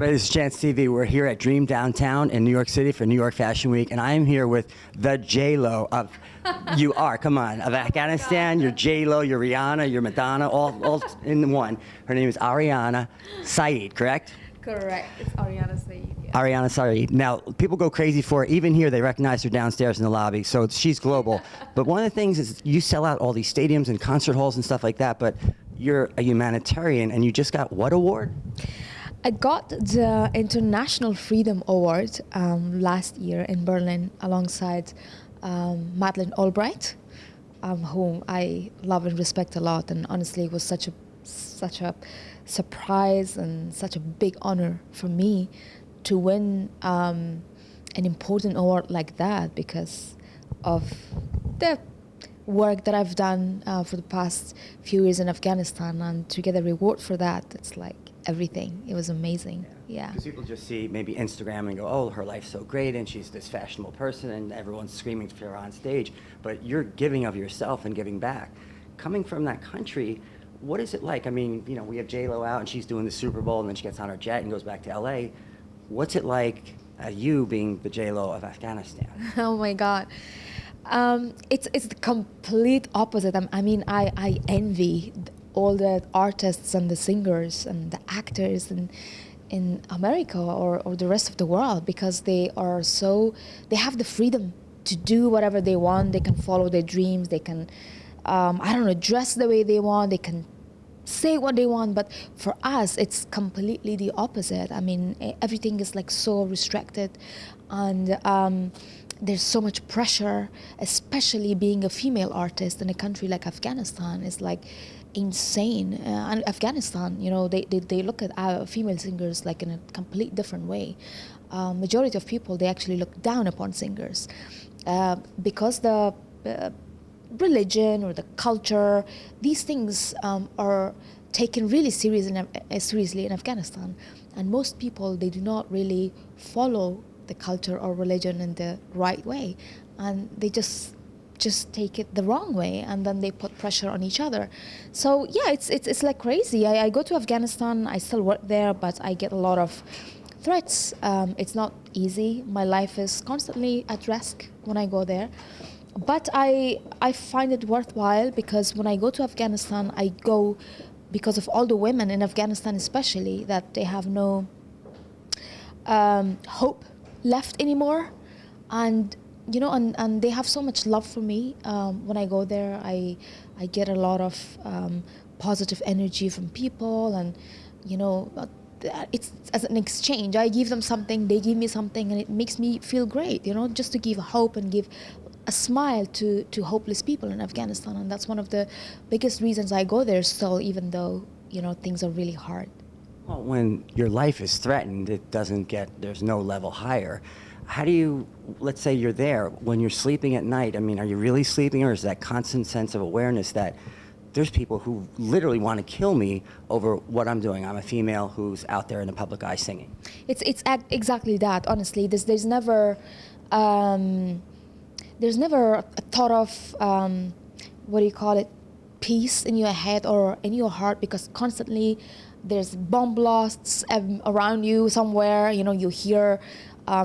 everybody, this is ChanceTV. We're here at Dream Downtown in New York City for New York Fashion Week, and I am here with the J-Lo of, you are, come on, of Afghanistan. You're J-Lo, you're Rihanna, you're Madonna, all in one. Her name is Aryana Sayeed, correct? Correct. It's Aryana Sayeed. Yeah. Aryana Sayeed. Now, people go crazy for her. Even here, they recognize her downstairs in the lobby, so she's global. But one of the things is you sell out all these stadiums and concert halls and stuff like that, but you're a humanitarian, and you just got what award? I got the International Freedom Award last year in Berlin alongside Madeleine Albright, whom I love and respect a lot. And honestly, it was such a surprise and such a big honor for me to win an important award like that because of the work that I've done for the past few years in Afghanistan, and to get a reward for that, it's like everything. It was amazing. Yeah. Because people just see maybe Instagram and go, oh, her life's so great and she's this fashionable person and everyone's screaming for her on stage, but you're giving of yourself and giving back. Coming from that country, what is it like? I mean, you know, we have J-Lo out and she's doing the Super Bowl and then she gets on her jet and goes back to LA. What's it like you being the J-Lo of Afghanistan? Oh my God. It's the complete opposite. I mean, I envy all the artists and the singers and the actors in America or the rest of the world, because they have the freedom to do whatever they want. They can follow their dreams. They can, I don't know, dress the way they want. They can say what they want. But for us, it's completely the opposite. I mean, everything is like so restricted, and there's so much pressure, especially being a female artist in a country like Afghanistan. Is like insane. And Afghanistan, you know, they look at female singers like in a complete different way. Majority of people, they actually look down upon singers because the religion or the culture, these things are taken really seriously in Afghanistan. And most people, they do not really follow the culture or religion in the right way, and they just take it the wrong way, and then they put pressure on each other. So yeah, it's like crazy. I go to Afghanistan, I still work there, but I get a lot of threats. It's not easy. My life is constantly at risk when I go there, but I find it worthwhile, because when I go to Afghanistan, I go because of all the women in Afghanistan, especially, that they have no hope left anymore, and you know, and they have so much love for me. When I go there, I get a lot of positive energy from people, and you know, it's as an exchange. I give them something, they give me something, and it makes me feel great, you know, just to give hope and give a smile to hopeless people in Afghanistan. And that's one of the biggest reasons I go there still, even though, you know, things are really hard. Well, when your life is threatened, there's no level higher. How do you, let's say you're there, when you're sleeping at night, I mean, are you really sleeping, or is that constant sense of awareness that there's people who literally want to kill me over what I'm doing? I'm a female who's out there in the public eye singing. It's exactly that, honestly. There's never a thought of, what do you call it, peace in your head or in your heart, because constantly there's bomb blasts around you somewhere. You know, you hear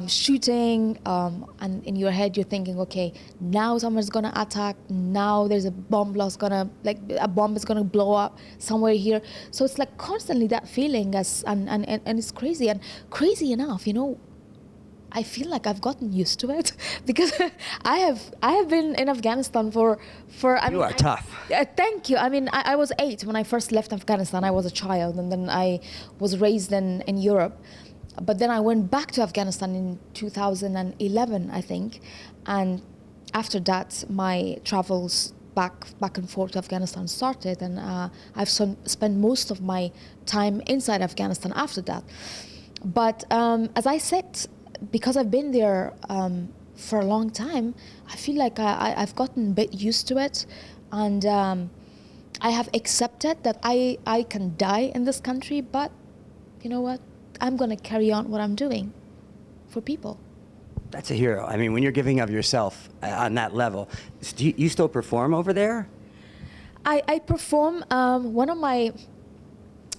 shooting, and in your head you're thinking, okay, now someone's gonna attack, now there's a bomb blast a bomb is gonna blow up somewhere here. So it's like constantly that feeling, and it's crazy. And crazy enough, you know, I feel like I've gotten used to it because I have been in Afghanistan for You are tough. Thank you. I mean, I was 8 when I first left Afghanistan. I was a child, and then I was raised in Europe. But then I went back to Afghanistan in 2011, I think. And after that, my travels back and forth to Afghanistan started, and I've spent most of my time inside Afghanistan after that. But as I said, because I've been there for a long time, I feel like I've gotten a bit used to it, and I have accepted that I can die in this country, but you know what? I'm gonna carry on what I'm doing for people. That's a hero. I mean, when you're giving of yourself on that level, do you still perform over there? I perform. One of my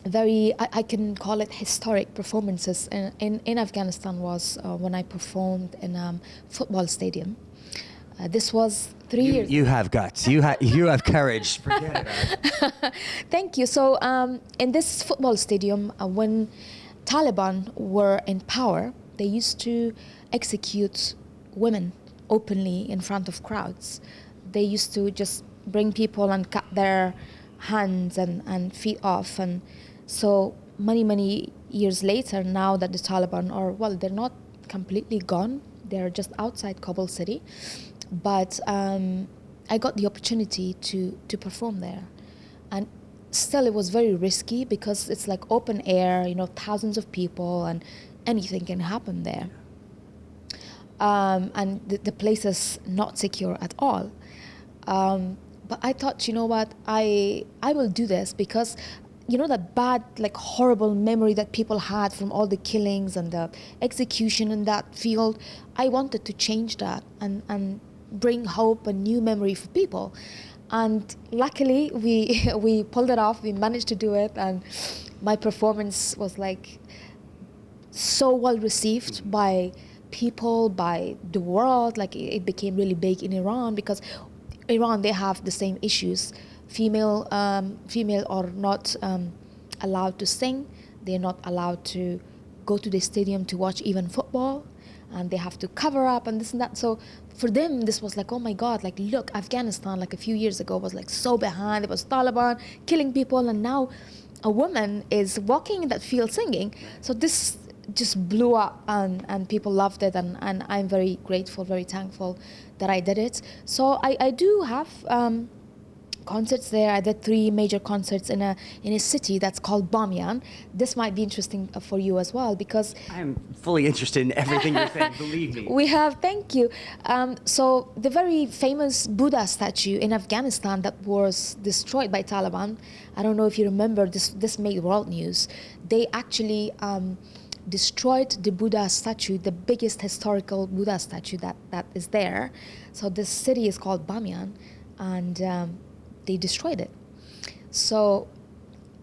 very, I can call it historic performances in Afghanistan was when I performed in a football stadium. This was 3 years. You have guts. You have courage. Forget it. Thank you. So in this football stadium, when Taliban were in power, they used to execute women openly in front of crowds. They used to just bring people and cut their hands and feet off. And so many years later, now that the Taliban are, well, they're not completely gone. They're just outside Kabul city. But I got the opportunity to perform there. And still it was very risky because it's like open air, thousands of people, and anything can happen there. And the place is not secure at all. But I thought, you know what, I will do this because, that bad, like horrible memory that people had from all the killings and the execution in that field, I wanted to change that and bring hope and new memory for people. And luckily we pulled it off, we managed to do it, and my performance was like so well received by people, by the world. Like it became really big in Iran because Iran, they have the same issues. Female are not allowed to sing. They're not allowed to go to the stadium to watch even football, and they have to cover up and this and that. So for them, this was like, oh my God, like look, Afghanistan, like a few years ago was like so behind. It was Taliban killing people, and now a woman is walking in that field singing. So this just blew up, and people loved it, and I'm very grateful, very thankful that I did it. So I do have concerts there. I did 3 major concerts in a city that's called Bamyan. This might be interesting for you as well because I'm fully interested in everything you're saying, believe me. we have, thank you. So the very famous Buddha statue in Afghanistan that was destroyed by Taliban, I don't know if you remember, this made world news. They actually destroyed the Buddha statue, the biggest historical Buddha statue that is there. So this city is called Bamyan, and they destroyed it. So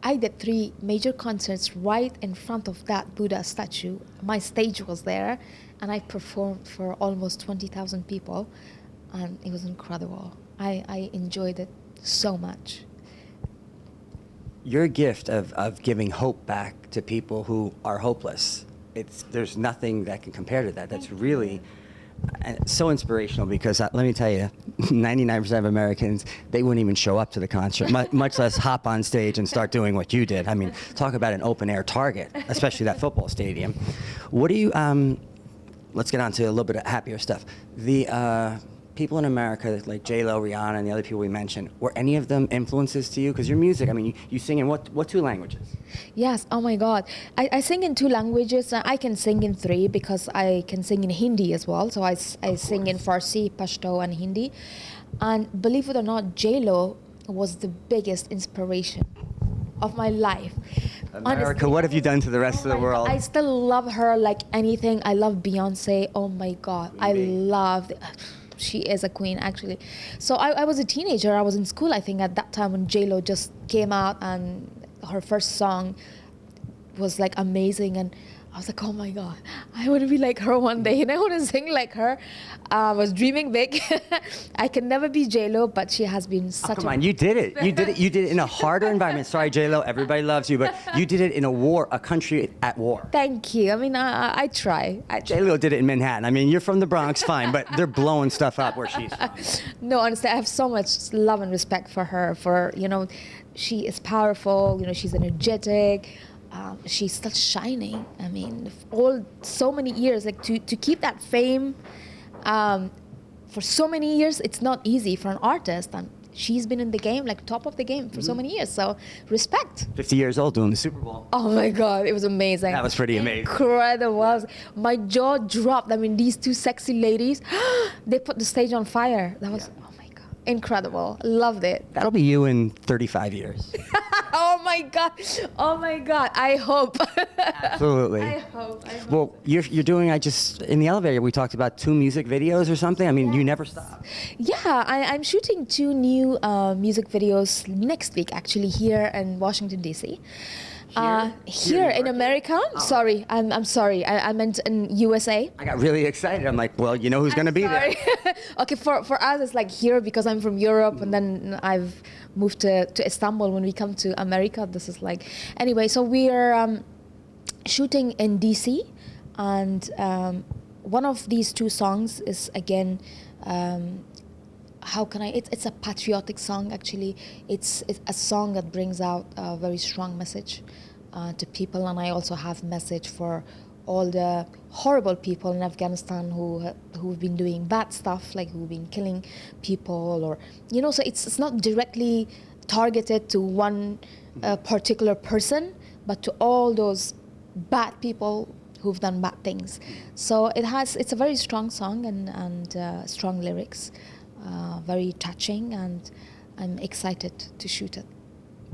I did 3 major concerts right in front of that Buddha statue. My stage was there, and I performed for almost 20,000 people, and it was incredible. I enjoyed it so much. Your gift of giving hope back to people who are hopeless, there's nothing that can compare to that. That's really so inspirational because let me tell you, 99% of Americans, they wouldn't even show up to the concert, much less hop on stage and start doing what you did. I mean, talk about an open air target, especially that football stadium. What do you, let's get on to a little bit of happier stuff. The people in America like J-Lo, Rihanna, and the other people we mentioned, were any of them influences to you? Because your music, I mean, you sing in what 2 languages? Yes, oh my God. I sing in 2 languages. I can sing in 3 because I can sing in Hindi as well. So I sing in Farsi, Pashto, and Hindi. And believe it or not, J-Lo was the biggest inspiration of my life. America, honestly, what have you done to the rest of the world? I still love her like anything. I love Beyonce. Oh my God. I love... She is a queen, actually. So I was a teenager. I was in school, I think, at that time when J-Lo just came out, and her first song was like amazing, and I was like, oh my God, I want to be like her one day, and I want to sing like her. I was dreaming big. I can never be J-Lo, but she has been such come on, you did it. You did it. You did it in a harder environment. Sorry, J-Lo, everybody loves you, but you did it in a country at war. Thank you. I mean, I try. J-Lo did it in Manhattan. I mean, you're from the Bronx, fine, but they're blowing stuff up where she's from. No, honestly, I have so much love and respect for her. She is powerful. She's energetic. She's still shining. I mean, so many years, like to keep that fame for so many years, it's not easy for an artist. And she's been in the game, like top of the game for so many years. So respect. 50 years old doing the Super Bowl. Oh my God, it was amazing. That was pretty amazing. Incredible. My jaw dropped. I mean, these 2 sexy ladies, they put the stage on fire. That was, oh my God, incredible. Loved it. That'll be you in 35 years. Oh my God. Oh my God. I hope. Absolutely. I hope. Well, you're doing, in the elevator, we talked about 2 music videos or something. I mean, you never stop. Yeah, I'm shooting 2 new music videos next week, actually, here in Washington, D.C. Here in America? Sorry, I'm sorry. I meant in USA. I got really excited. I'm like, well, you know who's going to be there. Okay, for us it's like here because I'm from Europe and then I've moved to Istanbul. When we come to America, this is like... Anyway, so we are shooting in DC, and one of these two songs is again... how can I... It's a patriotic song, actually. It's a song that brings out a very strong message to people, and I also have message for all the horrible people in Afghanistan who've been doing bad stuff, like who've been killing people, or so it's not directly targeted to one particular person, but to all those bad people who've done bad things. So it's a very strong song and strong lyrics, very touching, and I'm excited to shoot it.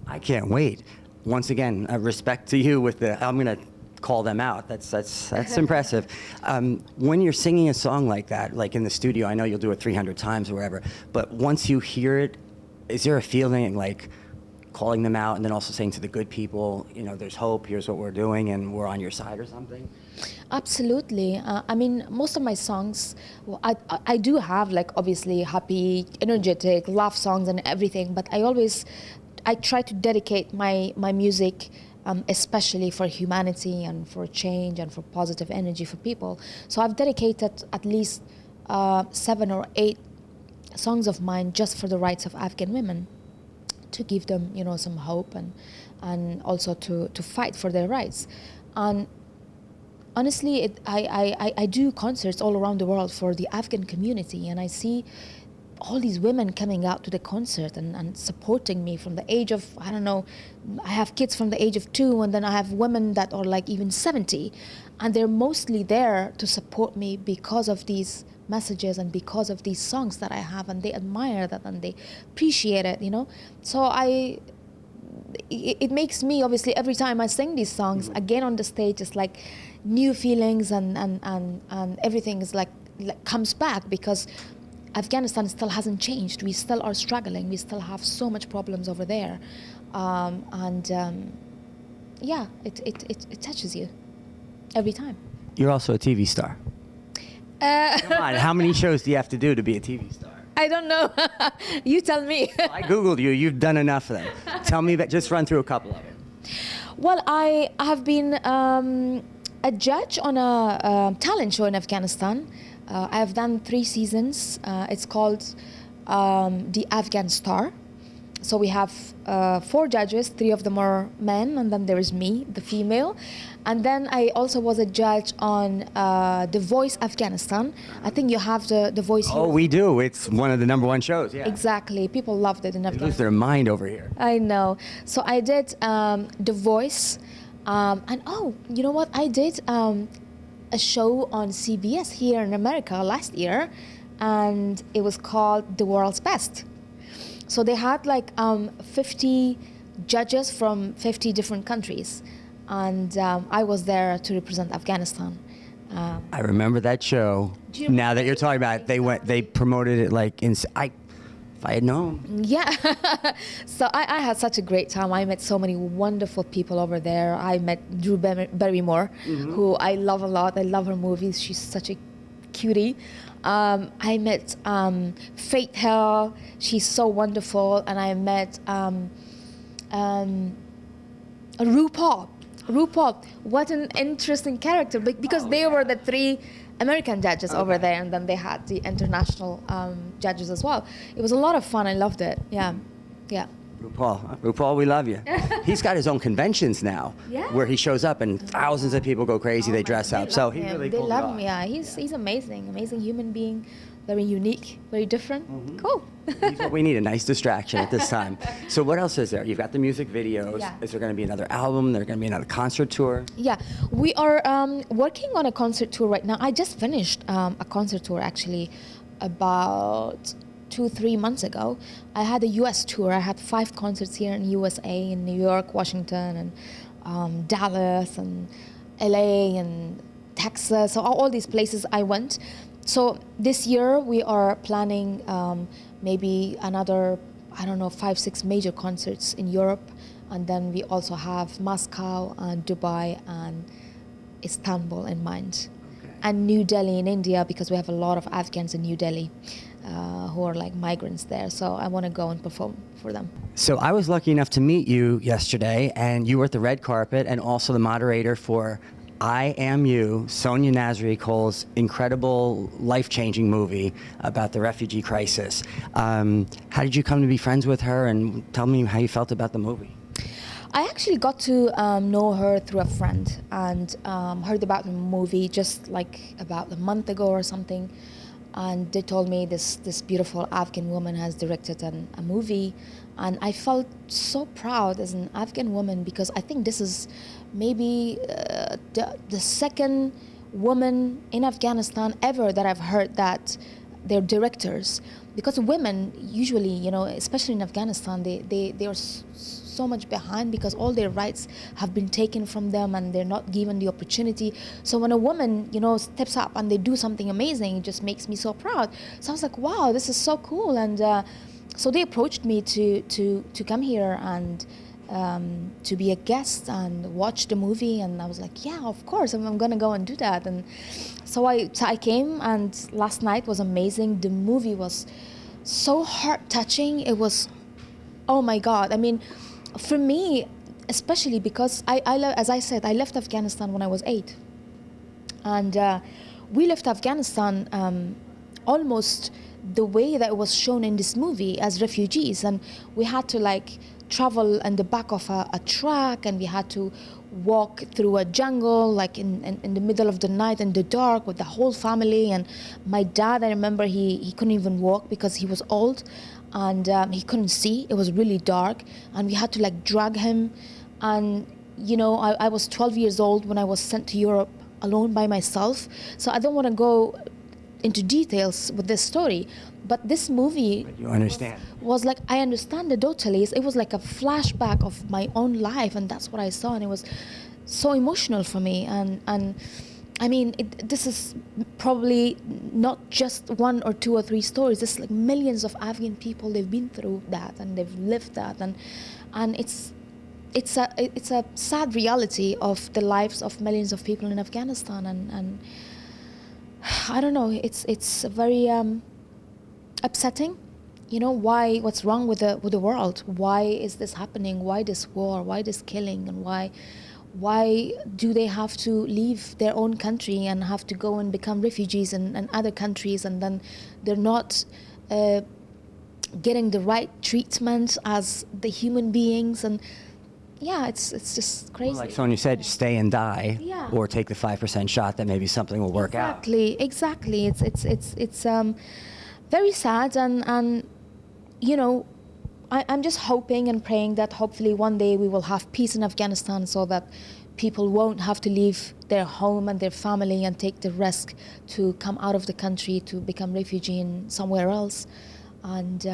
I can't wait. Once again, respect to you with the... I'm going to call them out. That's impressive. When you're singing a song like that, like in the studio, I know you'll do it 300 times or whatever, but once you hear it, is there a feeling like calling them out and then also saying to the good people, there's hope, here's what we're doing, and we're on your side or something? Absolutely. I mean, most of my songs, I do have like obviously happy, energetic, love songs and everything, but I try to dedicate my music especially for humanity and for change and for positive energy for people. So I've dedicated at least 7 or 8 songs of mine just for the rights of Afghan women, to give them, some hope and also to fight for their rights. And honestly, I do concerts all around the world for the Afghan community, and I see all these women coming out to the concert and supporting me from the age of, I don't know, I have kids from the age of 2, and then I have women that are like even 70, and they're mostly there to support me because of these messages and because of these songs that I have, and they admire that and they appreciate it, So it makes me, obviously, every time I sing these songs, again on the stage, it's like new feelings and everything is like comes back, because Afghanistan still hasn't changed. We still are struggling. We still have so much problems over there. Yeah, it touches you every time. You're also a TV star. Come on, how many shows do you have to do to be a TV star? I don't know. You tell me. I Googled you. You've done enough of them. Tell me, just run through a couple of them. Well, I have been a judge on a talent show in Afghanistan. I have done 3 seasons. It's called The Afghan Star. So we have 4 judges, 3 of them are men, and then there is me, the female. And then I also was a judge on The Voice Afghanistan. I think you have the Voice here. Oh, we do. It's one of the #1 shows, yeah. Exactly. People loved it in Afghanistan. They lose their mind over here. I know. So I did The Voice. And you know what? I did a show on CBS here in America last year, and it was called The World's Best. So they had like 50 judges from 50 different countries, and I was there to represent Afghanistan. I remember that show. Now that you're talking about it, they promoted it like if I had known. Yeah. So I had such a great time. I met so many wonderful people over there. I met Drew Barrymore, who I love a lot. I love her movies. She's such a cutie. I met Faith Hill. She's so wonderful. And I met Rupaul. Rupaul, what an interesting character, because they were the 3 American judges over there, and then they had the international judges as well. It was a lot of fun. I loved it. Yeah. Rupaul, we love you. He's got his own conventions now, where he shows up and thousands of people go crazy. They dress up. So he really They pulled it love off. him. Yeah, he's amazing human being, very unique, very different. Cool. He's what we need, a nice distraction at this time. So what else is there? You've got the music videos. Yeah. Is there going to be another album? There's going to be another concert tour? Yeah, we are working on a concert tour right now. I just finished a concert tour actually about 2-3 months ago. I had a US tour. I had 5 concerts here in USA, in New York, Washington, and Dallas, and LA, and Texas. So all these places I went. So this year we are planning maybe another, 5-6 major concerts in Europe, And then we also have Moscow and Dubai and Istanbul in mind. Okay. And New Delhi in India, because we have a lot of Afghans in New Delhi who are like migrants there. So I want to go and perform for them. So I was lucky enough to meet you yesterday, and you were at the red carpet and also the moderator for I Am You, Sonia Nazri-Cole's incredible, life-changing movie about the refugee crisis. How did you come to be friends with her, and tell me how you felt about the movie? I actually got to know her through a friend, and heard about the movie just like about a month ago or something. And they told me this beautiful Afghan woman has directed a movie, and I felt so proud as an Afghan woman, because I think this is maybe the second woman in Afghanistan ever that I've heard that they're directors. Because women usually, you know, especially in Afghanistan, they are so much behind, because all their rights have been taken from them and they're not given the opportunity. So when a woman, you know, steps up and they do something amazing, it just makes me so proud. So I was like, wow, this is so cool. And so they approached me to come here and to be a guest and watch the movie. And I was like, yeah, of course, I'm gonna go and do that. And so I came, and last night was amazing. The movie was so heart-touching. It was, oh my God. I mean, for me, especially because as I said, I left Afghanistan when I was 8. And we left Afghanistan almost the way that it was shown in this movie, as refugees. And we had to like travel in the back of a truck, and we had to walk through a jungle, like in the middle of the night in the dark with the whole family. And my dad, I remember he couldn't even walk because he was old, and he couldn't see. It was really dark, and we had to like drag him. And you know, I was 12 years old when I was sent to Europe alone by myself. So I don't want to go into details with this story, but this movie, But you understand. was like, I understand it totally. It was like a flashback of my own life, and that's what I saw, and it was so emotional for me. And I mean, this is probably not just 1 or 2 or 3 stories. It's like millions of Afghan people. They've been through that, and they've lived that, and it's a sad reality of the lives of millions of people in Afghanistan. And I don't know. It's very upsetting. You know, what's wrong with the world? Why is this happening? Why this war? Why this killing? And why do they have to leave their own country and have to go and become refugees in other countries, and then they're not getting the right treatment as the human beings? And yeah, it's just crazy. Like Sonia said, stay and die, Yeah. or take the 5% shot that maybe something will work out. Exactly. It's very sad, and you know, I'm just hoping and praying that hopefully one day we will have peace in Afghanistan, so that people won't have to leave their home and their family and take the risk to come out of the country to become refugee in somewhere else. And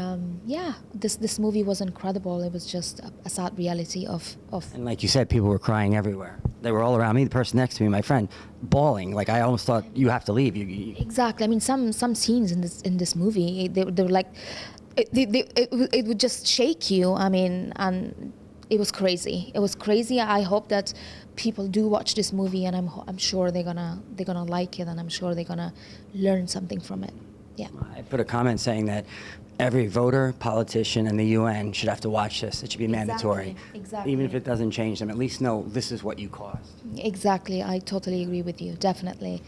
yeah, this movie was incredible. It was just a sad reality of. And like you said, people were crying everywhere. They were all around me. The person next to me, my friend, bawling. Like I almost thought, you have to leave. You Exactly. I mean, some scenes in this movie, they were like, it would just shake you. I mean, and it was crazy. It was crazy. I hope that people do watch this movie, and I'm sure they're gonna like it, and I'm sure they're gonna learn something from it. Yeah. I put a comment saying that every voter, politician, and the UN should have to watch this. It should be mandatory. Exactly. Even if it doesn't change them, at least know this is what you caused. Exactly. I totally agree with you. Definitely.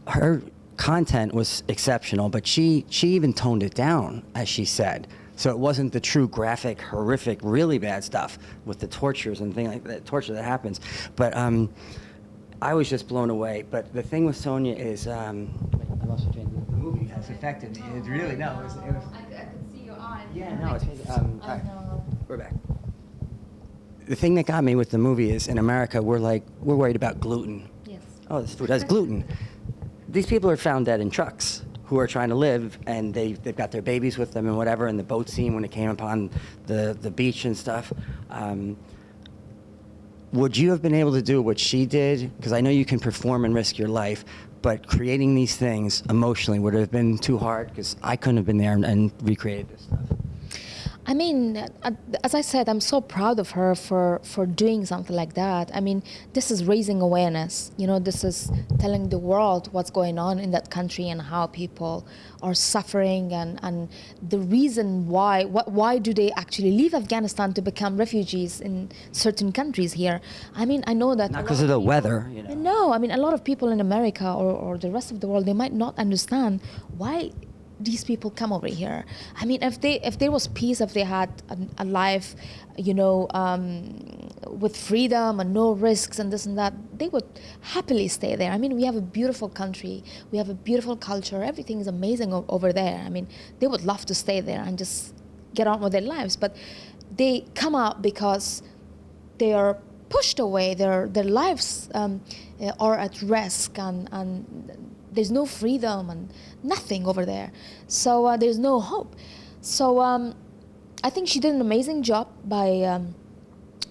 Her content was exceptional, but she even toned it down, as she said. So it wasn't the true graphic, horrific, really bad stuff with the tortures and things like that, torture that happens. But I was just blown away. But the thing with Sonia is, I lost my train of thought. The movie has affected me. It really, no, it was I could see your eyes. yeah, no, it's all right, we're back. The thing that got me with the movie is, in America, we're worried about gluten. Yes. Oh, this food has gluten. These people are found dead in trucks who are trying to live, and they've got their babies with them and whatever, and the boat scene when it came upon the beach and stuff. Would you have been able to do what she did? Because I know you can perform and risk your life, but creating these things emotionally, would it have been too hard? Because I couldn't have been there and recreated this stuff. I mean, as I said, I'm so proud of her for doing something like that. I mean, this is raising awareness. You know, this is telling the world what's going on in that country and how people are suffering and the reason why do they actually leave Afghanistan to become refugees in certain countries here. I mean, I know that Not because of the weather, you know. No, I mean, a lot of people in America or the rest of the world, they might not understand why these people come over here. I mean, if there was peace, if they had a life, you know, with freedom and no risks and this and that, they would happily stay there. I mean, we have a beautiful country, we have a beautiful culture, everything is amazing over there. I mean, they would love to stay there and just get on with their lives, but they come out because they are pushed away, their lives are at risk, and there's no freedom and nothing over there. So there's no hope. So I think she did an amazing job by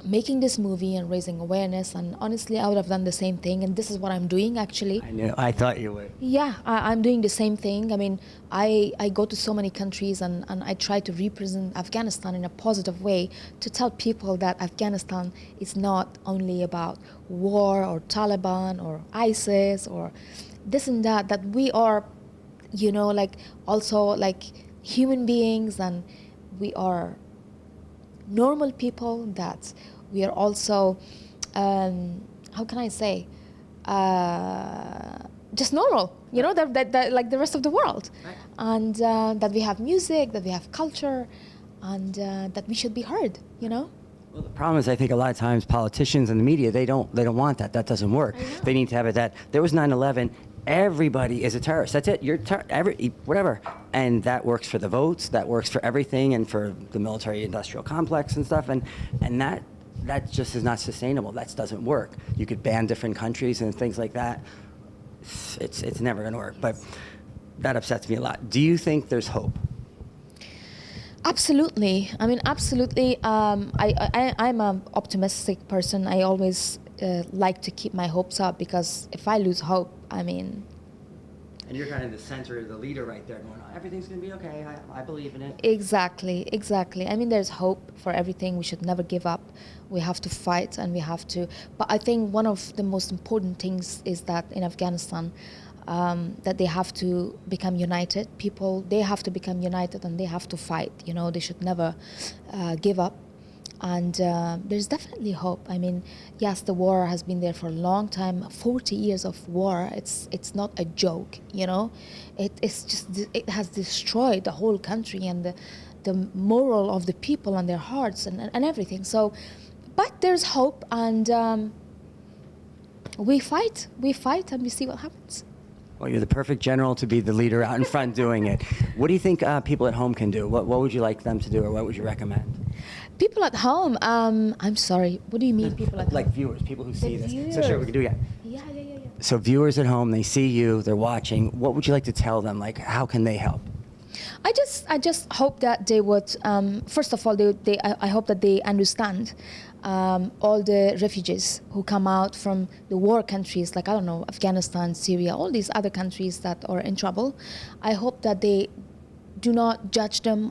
making this movie and raising awareness. And honestly, I would have done the same thing. And this is what I'm doing, actually. I knew. I thought you would. Yeah, I'm doing the same thing. I mean, I go to so many countries and I try to represent Afghanistan in a positive way to tell people that Afghanistan is not only about war or Taliban or ISIS or this and that, that we are, you know, like also like human beings, and we are normal people, that we are also, how can I say, just normal, you know, that like the rest of the world. Right. And that we have music, that we have culture, and that we should be heard, you know. Well, the problem is, I think a lot of times politicians and the media, they don't want that. That doesn't work. They need to have it that there was 9/11. Everybody is a terrorist. That's it. You're whatever, and that works for the votes. That works for everything, and for the military-industrial complex and stuff. And that just is not sustainable. That doesn't work. You could ban different countries and things like that. It's never going to work. But that upsets me a lot. Do you think there's hope? Absolutely. I mean, absolutely. I'm an optimistic person. I always like to keep my hopes up, because if I lose hope, I mean... And you're kind of the center, the leader right there, going, oh, everything's going to be okay. I believe in it. Exactly. I mean, there's hope for everything. We should never give up. We have to fight, and we have to... But I think one of the most important things is that in Afghanistan, that they have to become united. People, they have to become united, and they have to fight. You know, they should never give up. And there's definitely hope. I mean, yes, the war has been there for a long time. 40 years of war. It's not a joke. You know, it has destroyed the whole country and the moral of the people and their hearts and everything. So, but there's hope, and we fight, and we see what happens. Well, you're the perfect general to be the leader out in front doing it. What do you think people at home can do? What would you like them to do, or what would you recommend? People at home, I'm sorry, what do you mean people at home? Like viewers, people who see this. Viewers. So sure, we can do that. Yeah. So viewers at home, they see you, they're watching. What would you like to tell them? Like, how can they help? I just hope that they would, first of all, I hope that they understand all the refugees who come out from the war countries, like, I don't know, Afghanistan, Syria, all these other countries that are in trouble. I hope that they do not judge them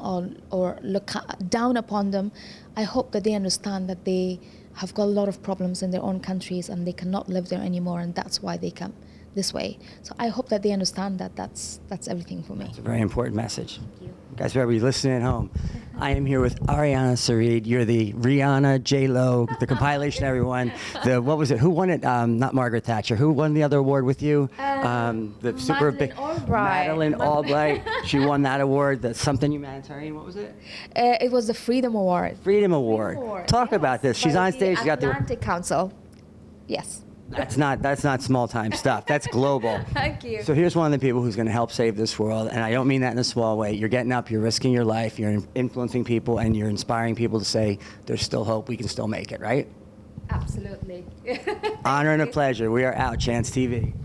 or look down upon them. I hope that they understand that they have got a lot of problems in their own countries and they cannot live there anymore, and that's why they come this way. So I hope that they understand that that's everything for me. It's a very important message. Thank you. Guys, whoever you're listening at home, I am here with Aryana Sayeed. You're the Rihanna, J-Lo, the compilation, everyone. What was it? Who won it? Not Margaret Thatcher. Who won the other award with you? The super big Madeleine Albright. She won that award. The something humanitarian. What was it? It was the Freedom Award. Freedom Award. Talk about this. She's on stage. She got the Atlantic Council. Yes. That's not small time stuff. That's global. Thank you. So here's one of the people who's going to help save this world, and I don't mean that in a small way. You're getting up, you're risking your life, you're influencing people, and you're inspiring people to say there's still hope, we can still make it, right? Absolutely. Honor and a pleasure. We are out, Chance TV.